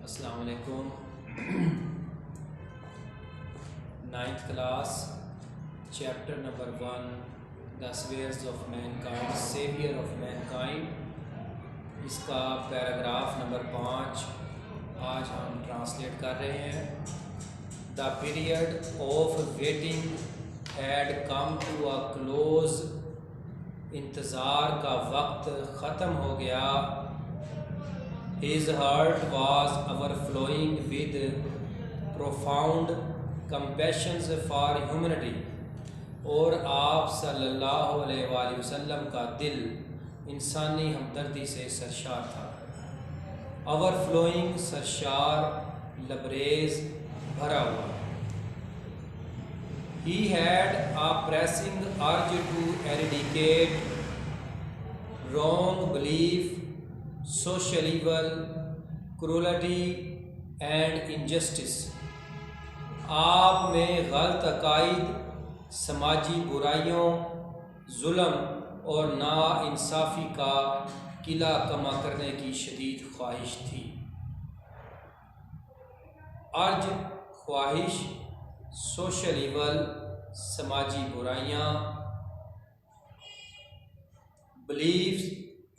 अस्सलाम वालेकुम। 9th class, chapter number 1, the spheres of mankind, saviour of mankind. इसका paragraph number 5 आज हम ट्रांसलेट कर रहे हैं। The period of waiting had come to a close. इंतज़ार का वक्त ख़त्म हो गया। His heart was overflowing with profound compassion for humanity। और आप सल्लल्लाहु अलैहि वसल्लम का दिल इंसानी हमदर्दी से सरशार था। ओवरफ्लोइंग, सरशार, लबरेज, भरा हुआ। He had a pressing urge to eradicate wrong belief, social evil, cruelty and injustice। आप में गलत अकाइद, समाजी बुराइयों, जुल्म और नाइंसाफ़ी का किला कमा करने की शदीद ख्वाहिश थी। अर्ज, ख्वाहिश, सोशल इवल, समाजी बुराइयाँ, beliefs,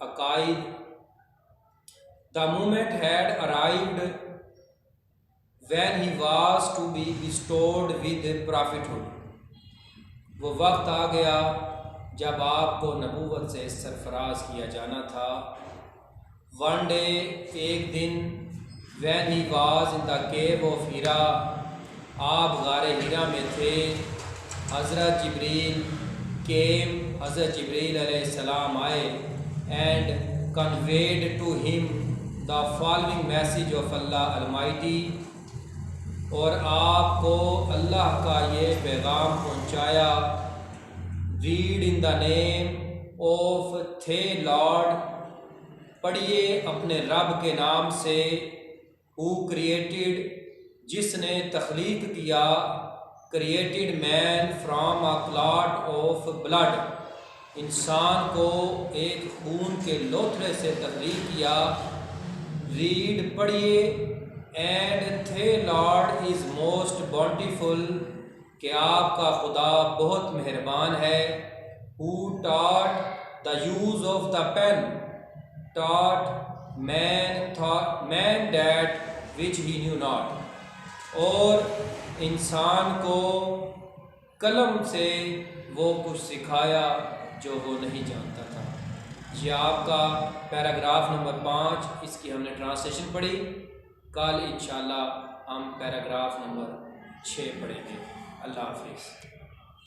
अकाइद। The moment had arrived when he was to be bestowed with prophethood। वो वक्त आ गया जब आपको नबूवत से सरफराज किया जाना था। One day, एक दिन, when he was in the cave of Hira, आप गारे हीरा में थे। हज़रत जिब्रील came, हज़रत जिब्रील अलैहिस्सलाम आए and conveyed to him the following message of Allah Almighty। और आपको अल्लाह का ये पैगाम पहुँचाया। Read in the name of थे लॉर्ड, पढ़िए अपने रब के नाम से। हु क्रिएटेड, जिसने तख्लीक किया। Created man from a clot of blood, इंसान को एक खून के लोथड़े से तख्लीक किया। रीड, पढ़िए। एंड थे लॉर्ड इज़ मोस्ट बॉन्टीफुल, कि आपका खुदा बहुत मेहरबान है। Who taught the use of the pen, taught man that which he knew not. और इंसान को कलम से वो कुछ सिखाया जो वो नहीं जानता था। ये आपका पैराग्राफ नंबर 5, इसकी हमने ट्रांसलेशन पढ़ी। कल इंशाल्लाह हम पैराग्राफ नंबर 6 पढ़ेंगे। अल्लाह हाफिज़।